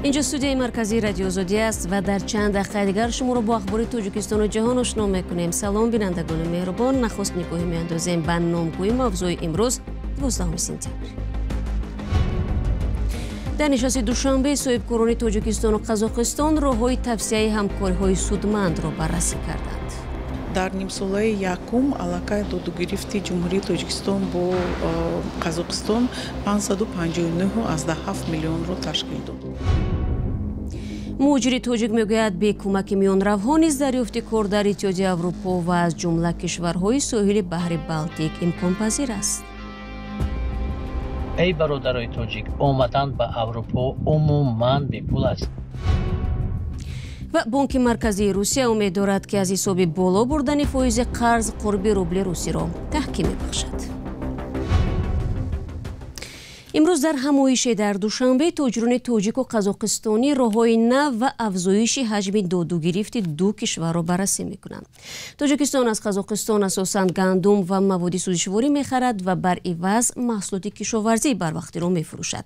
اینجا استودیوی مرکزی رادیو آزادی است و در چند دقیقه دیگر شما را با اخبار تاجیکستان و جهان آشنا می‌کنیم. سلام بینندگان مهربان، نخست نگاهی می‌اندازیم به نامگوی موضوع امروز 12 سپتامبر. در نشست دوشنبه صاحبکاران تاجیکستان و قزاقستان راه‌های توسعه همکاری‌های سودمند را بررسی کردند. در نیمساله یکم علاقه دادگیری جمهوری تاجیکستان با قزاقستان 559.7 میلیون را تشکیل داد. مجری تاجیک میگوید به کمک میانروها نیز دریافت کار در اتحادیه اروپا و از جمله کشورهای ساحل بحر بالتیک امکان پذیر است. ای برادرای تاجیک، آمدن به اروپا عموماً به پول است. و بانک مرکزی روسیه امید دارد که از حساب بالا بردن فایز قرض قرب روبل روسی را تحکیم می‌بخشد. امروز در همایش در دوشنبه تاجران تاجیک و قزاقستانی راه‌های نو و افزایش حجم دادوگرفت دو کشور را بررسی می‌کنند. تاجیکستان از قزاقستان اساساً گندم و مواد سوزشواری می‌خرد و بر عوض محصولات کشاورزی بروقتی را می‌فروشد.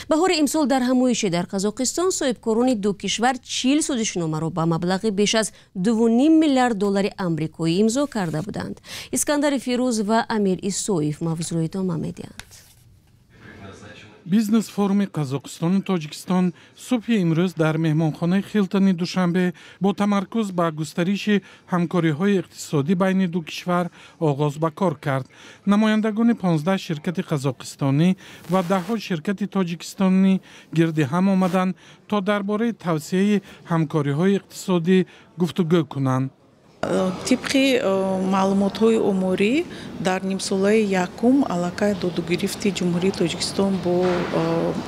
بهار امسال در همایش در قزاقستان صاحبکاران دو کشور 40 سازشنامه را با مبلغ بیش از 2.5 میلیارد دلار آمریکایی امضا کرده بودند. اسکندر فیروز و امیر ایسویف موضوع ادامه می‌دهند. بیزنس فورум قزاقستان و تاجیکستان صبح امروز در مهمانخانه خیلتن دوشنبه با تمرکز بر گسترش همکاری‌های اقتصادی بین دو کشور آغاز به کار کرد. نمایندگان 15 شرکت قزاقستانی و 10 شرکت تاجیکستانی گرد هم آمدند تا درباره توسعه همکاری‌های اقتصادی گفتگو کنند. طبق معلومات‌های اموری در نیمساله یکم علاقه دادگیری جمهوری تاجیکستان با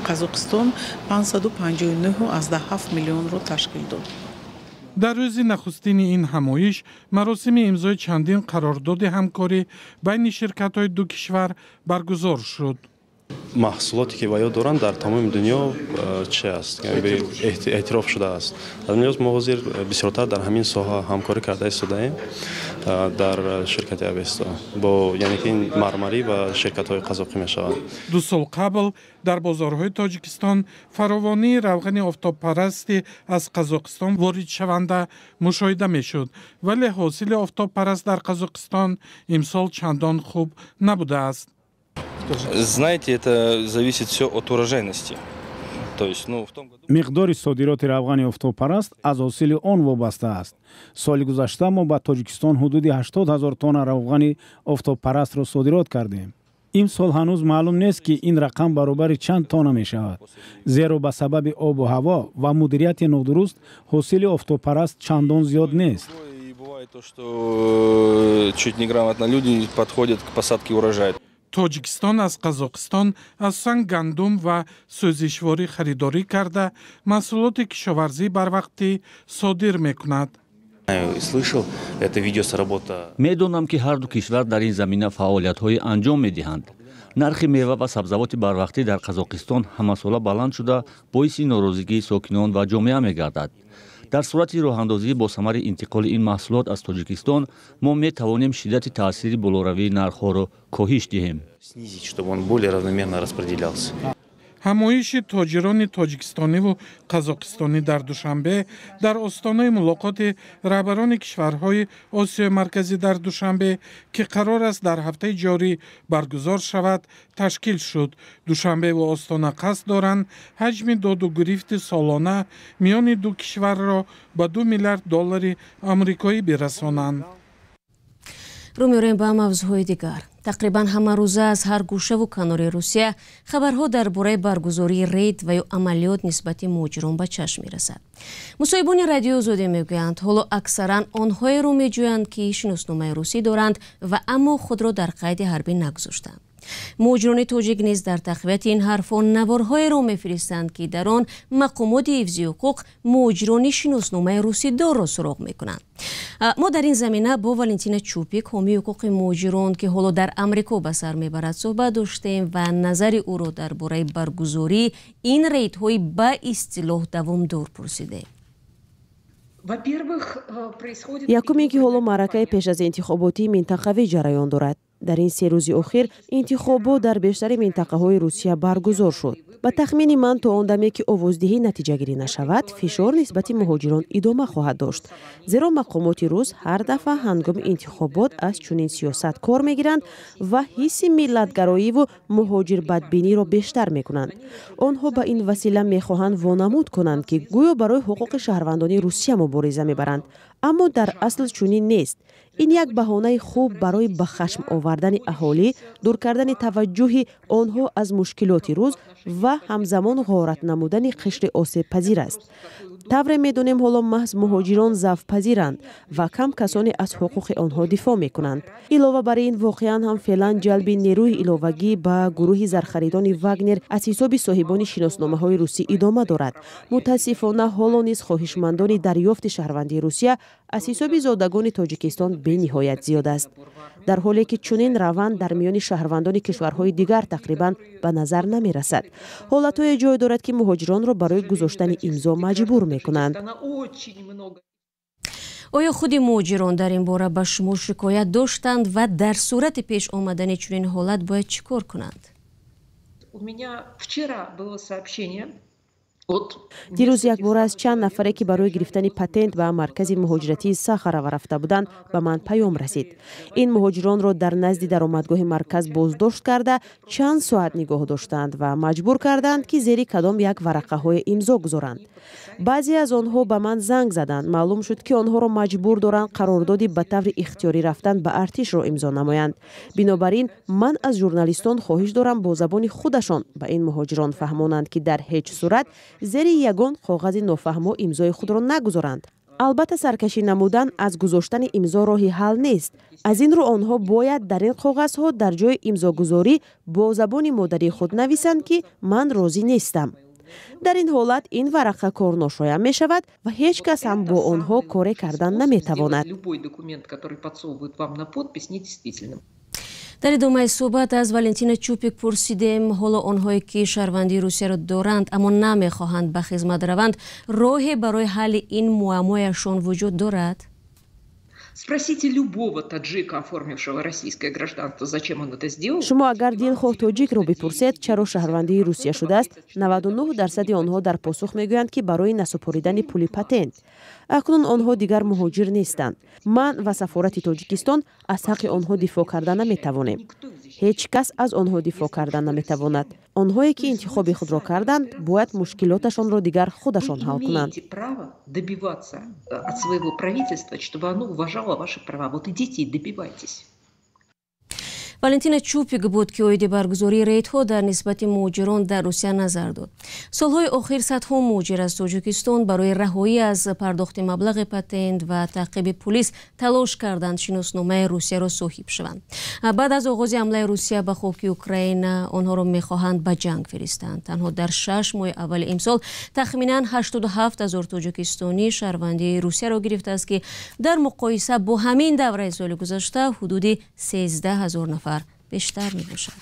قزاقستان 559.7 میلیون را تشکیل داد. در روز نخستین این همایش مراسم امضای چندین قرارداد همکاری بین شرکت‌های دو کشور برگزار شد. محصولاتی که ویا دارند در تمام دنیا چه است؟ یعنی به اعتراف شده است. در نیاز مغازیر بسیارتر در همین ساحه همکاری کرده ایستاده‌ایم در شرکت اوستا با یعنی که این مرمری و شرکت‌های قزاقی می‌شود. 2 سال قبل در بازارهای تاجیکستان فراوانی روغن آفتابپرستی از قزاقستان وارد شونده مشاهده می‌شد، ولی حاصل آفتابپرست در قزاقستان امسال چندان خوب نبوده است. Знаете, это зависит все от урожайности. То есть, в том году миқдори содироти равғани офтобпараст аз ҳосили он вобаста аст. соли гузашта мо ба Тоҷикистон ҳудуди 80,000 тонна равғани офтобпарастро содирот кардем. имсол ҳанӯз маълум нест ки ин рақам баробари чанд тонна мешавад. зеро ба сабаби обу ҳаво ва мудирияти нодуруст ҳосили офтобпараст чандон зиёд нест. Бывает то, что чуть неграмотно люди подходят к посадке урожая. تاجیکستان از قزاقستان اساساً گندم و سوزشواری خریداری کرده محصولات کشاورزی بر وقتی صادر میکند. میدونم که هر دو کشور در این زمینه فعالیت‌های انجام می‌دهند. نرخ میوه و سبزوات بروقتی در قزاقستان همساله بلند شده باعث ناراضگی ساکنان و جامعه می‌گردد. در صورت راه‌اندازی با ثمر انتقال این محصولات از تاجیکستان ما می‌توانیم شدت تأثیر بالاروی نرخ‌ها را کاهش دهیم. همایش تاجران تاجیکستانی و قزاقستانی در دوشنبه در آستانه ملاقات رهبران کشورهای آسیای مرکزی در دوشنبه که قرار است در هفته جاری برگزار شود تشکیل شد. دوشنبه و آستانه قصد دارند حجم دادوگرفت سالانه میان دو کشور را به 2 میلیارد دلار آمریکایی برسانند. رو می‌ریم با موضوعهای دیگر. تقریبا همه روزه از هر گوشه و کنار روسیه خبرها درباره برگزاری رید و یا عملیات نسبت مهاجران به چشم می‌رسد. مصاحبان رادیو آزادی میگویند حالا اکثرا آنهایی رو میجویند که شناسنامه روسی دارند و اما خود را در قید حربی نگذاشتند. مهاجران تاجیک نیز در تقویت این حرفان نوارهای را میفرستند که در آن مقامات حفظی حقوق مهاجران شناسنامه روسی دار را سراغ میکنند. ما در این زمینه با والنتینا چوپیک حامی حقوق مهاجران که حالا در امریکا به سر میبرد صحبت داشتیم و نظر او را درباره برگزاری این ریدهای به اصطلاح دوامدار پرسیدیم. якуме ки ҳоло маъракаи пеш аз интихоботии минтақавӣ ҷараён дорад. дар ин 3 рӯзи охир интихобот дар бештари минтақаҳои русия баргузор шуд. ба тахмини ман то он даме ки овоздиҳӣ натиҷагирӣ нашавад, фишор нисбати муҳоҷирон идома хоҳад дошт. Зеро мақомоти рус ҳар дафъа ҳангоми интихобот аз чунин сиёсат кор мегиранд ва ҳисси миллатгароиву муҳоҷирбадбиниро бештар мекунанд. онҳо ба ин васила мехоҳанд вонамуд конанд ки гӯё барои ҳуқуқи шаҳрвандони Русия мубориза мебаранд, аммо дар асл чунин нест. ин як баҳонаи хуб барои ба хашм овардани аҳолӣ, дур кардани таваҷҷӯҳи онҳо аз мушкилоти рӯз ва ҳамзамон ғорат намудани қишри осебпазир аст. тавре медонем ҳоло маҳз муҳоҷирон завпазиранд ва кам касоне аз ҳуқуқи онҳо дифоъ мекунанд. илова бар ин воқеан ҳам феълан ҷалби нерӯи иловагӣ ба гурӯҳи зархаридони Вагнер аз ҳисоби соҳибони шиносномаҳои русӣ идома дорад. мутаассифона ҳоло низ хоҳишмандони дарёфти шаҳрвандии Русия аз ҳисоби зодагони Тоҷикистон бениҳоят зиёд аст. дар ҳоле ки чунин раванд дар миёни шаҳрвандони кишварҳои дигар тақрибан ба назар намерасад. ҳолатҳое ҷой дорад ки муҳоҷиронро барои гузоштани имзо маҷбур мекунанд. оё худи муҳоҷирон дар ин бора ба шумо шикоят доштанд ва дар сурати пеш омадани чунин ҳолат бояд чӣ кор кунанд? дирӯз як бора аз чанд нафаре ки барои гирифтани патент ба маркази муҳоҷиратии Сахарова рафта буданд ба ман паём расид. ин муҳоҷиронро дар назди даромадгоҳи марказ боздошт карда чанд соат нигоҳ доштанд ва маҷбур карданд ки зери кадом як варақаҳое имзо гузоранд. баъзе аз онҳо ба ман занг заданд. маълум шуд ки онҳоро маҷбур доранд қарордоди ба таври ихтиёрӣ рафтан ба артишро имзо намоянд. бинобар ин ман аз журналистон хоҳиш дорам бо забони худашон ба ин муҳоҷирон фаҳмонанд ки дар ҳеҷ сурат зери ягон коғази нофаҳмо имзои худро нагузоранд. албатта саркашӣ намудан аз гузоштани имзо роҳи ҳал нест. аз ин рӯ онҳо бояд дар ин коғазҳо дар ҷои имзогузорӣ бо забони модарии худ нависанд ки ман розӣ нестам. дар ин ҳолат ин варақа корношоя мешавад ва ҳеҷ кас ҳам бо онҳо коре кардан наметавонад. дар идомаи суҳбат аз Валентина Чупик пурсидем ҳоло онҳое ки шаҳрвандии Русияро доранд аммо намехоҳанд ба хизмат раванд, роҳе барои ҳалли ин муаммояшон вуҷуд дорад? Спросите любого таджика, оформившего российское гражданство, зачем он это сделал. шумо агар дилхоҳ тоҷикро бипурсед чаро шаҳрвандии Русия шудааст, 99% онҳо дар посух мегӯянд ки барои насупоридани пули патент. акнун онҳо дигар муҳоҷир нестанд. ман ва сафорати Тоҷикистон аз ҳаққи онҳо дифоъ карда наметавонем. ҳеҷ кас аз онҳо дифоъ карда наметавонад. онҳое ки интихоби худро карданд бояд мушкилоташонро дигар худашон ҳал кунанд. Добиваться от своего правительства, чтобы оно уважало ваши права. Вот идите и добивайтесь. Валентина Чупик буд ки оиди баргузории рейдҳо дар нисбати муҳоҷирон дар Русия назар дод. солҳои охир садҳо муҳоҷир аз Тоҷикистон барои раҳоӣ аз пардохти маблағи патент ва таъқиби пулис талош карданд шиносномаи Русияро соҳиб шаванд. баъд аз оғози ҳамлаи Русия ба хоки Украина онҳоро мехоҳанд ба ҷанг фиристанд. танҳо дар 6 моҳи аввали имсол тахминан 87 000 тоҷикистонӣ шаҳрвандии Русияро гирифтааст ки дар муқоиса бо ҳамин давраи соли гузашта ҳудуди 13 000 нафар بیشتر می باشد.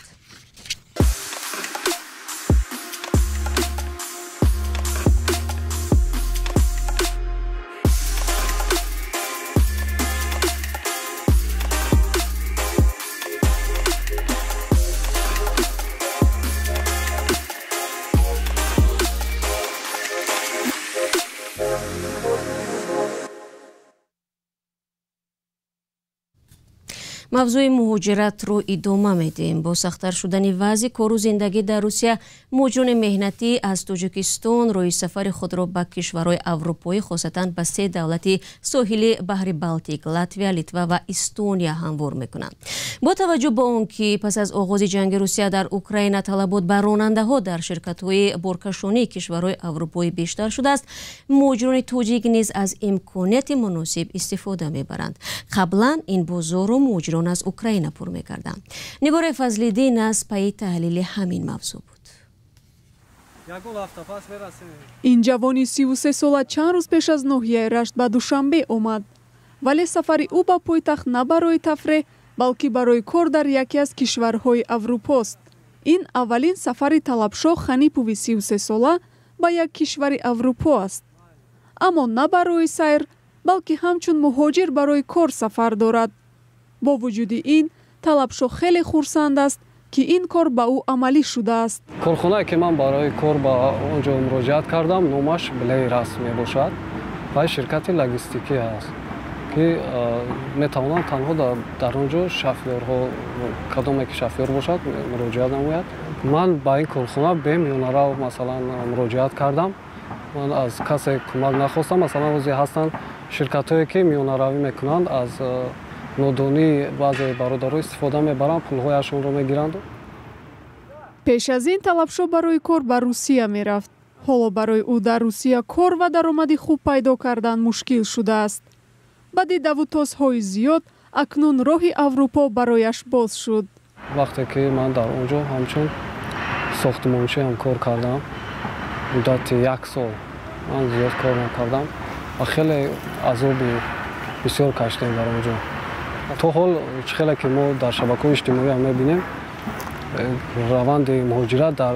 мавзӯи муҳоҷиратро идома медиҳем. бо сахттар шудани вазъи кору зиндагӣ дар Русия, муҳоҷирони меҳнатӣ аз Тоҷикистон роҳи сафари худро ба кишварҳои аврупоӣ, хосатан ба 3 давлати соҳили баҳри Балтик, Латвия, Литва ва Эстония ҳамвор мекунанд. бо таваҷҷӯҳ ба он ки пас аз оғози ҷанги Русия дар Украина талабот ба ронандаҳо дар ширкатҳои боркашонии кишварҳои аврупоӣ бештар шудааст, муҳоҷирони тоҷик низ аз имконияти муносиб истифода мебаранд. қаблан ин бозорро муҳоҷирон از اوکراین پر می‌کردند. نگار فضلیدین از پای تحلیل همین موضوع بود. این جوانی 33 ساله چند روز پیش از ناحیه رشت به دوشنبه آمد. ولی سفر او به پایتخت نه برای تفریح بلکه برای کار در یکی از کشورهای اروپا است. این اولین سفر طلبشاه خنیپوی 33 ساله به یک کشور اروپا است. اما نه برای سیر بلکه همچون مهاجر برای کار سفر دارد. با وجود این طلبشاه خیلی خرسند است ки ин кор ба ӯ амалӣ шудааст. корхонае ки ман барои кор ба он ҷо муроҷиат кардам, номаш Blairus мебошад ва ширкати логистикӣ аст ки метавонанд танҳо дар он ҷо шофёрҳо, кадоме ки шофёр бошад муроҷиат намояд. ман ба ин корхона бе миёнарав масалан муроҷиат кардам. ман аз касе кӯмак нахостам. масалан рӯзе ҳастанд ширкатҳое ки миёнаравӣ мекунанд, аз нодонии баъзе бародарҳо истифода мебаранд, пулҳояшонро мегиранд. пеш аз ин талабшо барои кор ба Русия мерафт. ҳоло барои ӯ дар Русия кор ва даромади хуб пайдо кардан мушкил шудааст. баъди давутозҳои зиёд акнун роҳи Аврупо барояш боз шуд. вақте ки ман дар он ҷо ҳамчун сохтмончиам кор кардам, муддати 1 сол ман зиёд кор накардам ва хеле азоби бисёр каштем дар он ҷо. то ҳол хеле ки мо дар шабакаҳои иҷтимоӣ мебинем, раванди муҳоҷират дар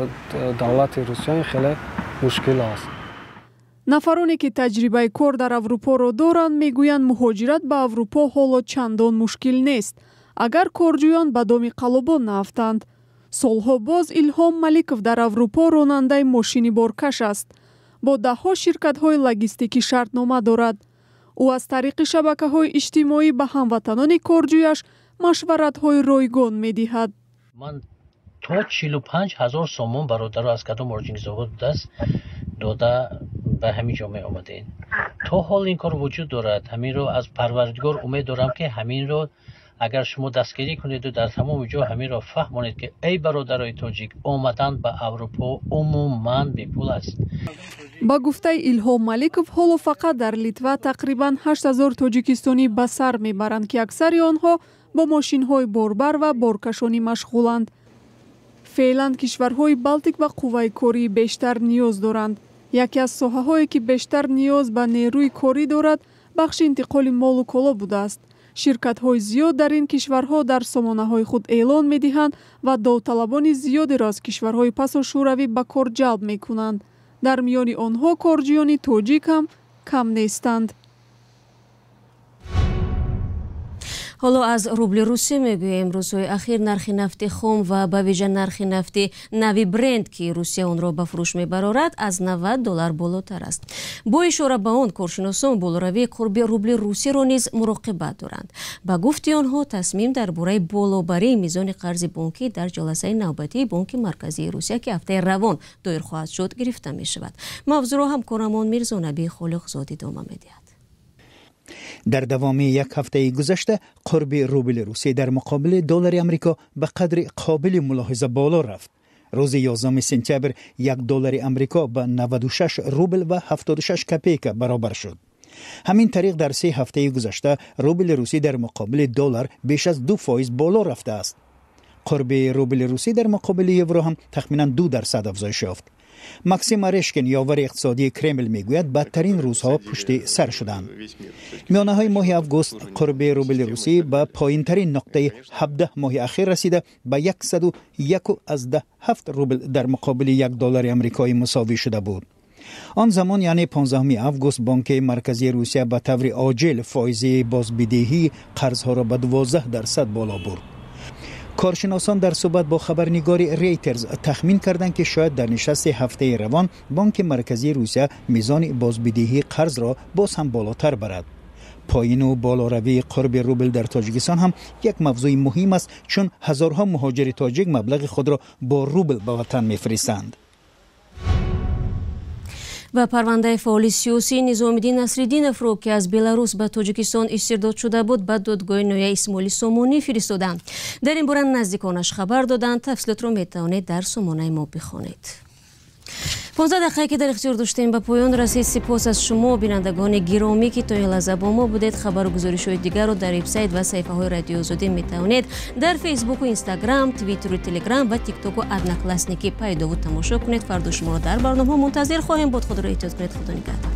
давлати Русия хеле мушкил аст. нафароне ки таҷрибаи кор дар Аврупоро доранд мегӯянд муҳоҷират ба Аврупо ҳоло чандон мушкил нест, агар корҷӯён ба доми қалобон нафтанд. солҳо боз Илҳом Маликов дар Аврупо ронандаи мошини боркаш аст. бо даҳҳо ширкатҳои логистикӣ шартнома дорад. ӯ аз тариқи шабакаҳои иҷтимоӣ ба ҳамватанони корҷӯяш машваратҳои ройгон медиҳад. ман то 45 000 сомон бародаро аз кадом орҷингизовод будааст дода ба ҳамин ҷо меомадем. то ҳол ин кор вуҷуд дорад. ҳаминро аз парвардигор умед дорам ки ҳаминро агар шумо дастгирӣ кунеду дар тамоми ҷо ҳаминро фаҳмонед ки эй бародарои тоҷик, омадан ба Аврупо умуман бепул аст. ба гуфтаи Илҳом Маликов ҳоло фақат дар Литва тақрибан 8000 тоҷикистонӣ ба сар мебаранд ки аксари онҳо бо мошинҳои борбар ва боркашонӣ машғуланд. феълан кишварҳои Балтик ба қувваи кории бештар ниёз доранд. яке аз соҳаҳое ки бештар ниёз ба нерӯи корӣ дорад, бахши интиқоли молу коло будааст. ширкатҳои зиёд дар ин кишварҳо дар сомонаҳои худ эълон медиҳанд ва довталабони зиёдеро аз кишварҳои пасошӯравӣ ба кор ҷалб мекунанд. дар миёни онҳо корҷӯёни тоҷик ҳам кам нестанд. ҳоло аз рубли русия мегӯем. рӯзҳои ахир нархи нафти хом ва ба виҷа нархи нафти нави бренд ки русия онро ба фурӯш мебарорад аз $90 болотар аст. бо ишора ба он коршиносон болоравии қурби рубли русияро низ муроқибат доранд. ба гуфти онҳо тасмим дар бораи болобарии мизони қарзи бонкӣ дар ҷаласаи навбатии бонки марказии русия ки ҳафтаи равон доир хоҳад шуд гирифта мешавад. мавзӯъро ҳамкорамон Мирзонаби Холиқзод идома медиҳад. дар давоми як ҳафтаи гузашта қурби рубли русия дар муқобили доллари амрико ба қадри қобили мулоҳиза боло рафт. рӯзи 11 сентябр $1 амрико ба 96 рубл ва 76 копейка баробар шуд. ҳамин тариқ дар 3 ҳафтаи гузашта рубли русия дар муқобили доллар беш аз 2% боло рафтааст. қурби рубли русия дар муқобили евро ҳам тахминан 2% афзоиш ёфт. Максим Орешкин, ёвари иқтисодии Кремл, мегӯяд бадтарин рӯзҳо пушти сар шуданд. миёнаҳои моҳи август қурби рубли русӣ ба поинтарин нуқтаи 17 моҳи ахир расида ба 101.7 рубл дар муқобили $1 амрикоӣ мусовӣ шуда буд. он замон яъне 15 август бонки марказии русия ба таври оҷил фоизи бозбидеҳии қарзҳоро ба 12% боло бурд. коршиносон дар суҳбат бо хабарнигори Reuters тахмин карданд ки шояд дар нишасти ҳафтаи равон бонки марказии русия мизони бозбидеҳии қарзро боз ҳам болотар барад. поину болоравии қурби рубл дар тоҷикистон ҳам як мавзӯи муҳим аст, чун ҳазорҳо муҳоҷири тоҷик маблағи худро бо рубл ба ватан мефиристанд. ва парвандаи фаъоли сиёсӣ Низомиддин Насриддиновро ки аз Беларус ба Тоҷикистон истирдод шуда буд ба додгоҳи ноҳияи Исмоили Сомонӣ фиристоданд. дар ин бора наздиконаш хабар доданд. тафсилотро метавонед дар сомонаи мо бихонед. 15 дақиқа ки дар ихтиёр доштем ба поён расид. сипос аз шумо бинандагони гиромӣ ки то ин лаҳза бо мо будед. хабару гузоришҳои дигарро дар вебсайт ва саҳифаҳои Радиои Озодӣ метавонед дар фейсбуку, инстаграм, твиттеру, телеграм ва тиктоку одноклассники пайдову тамошо кунед. фардо шуморо дар барномаҳо мунтазир хоҳем буд. худро эҳтиёт кунед. худо нигаҳдор.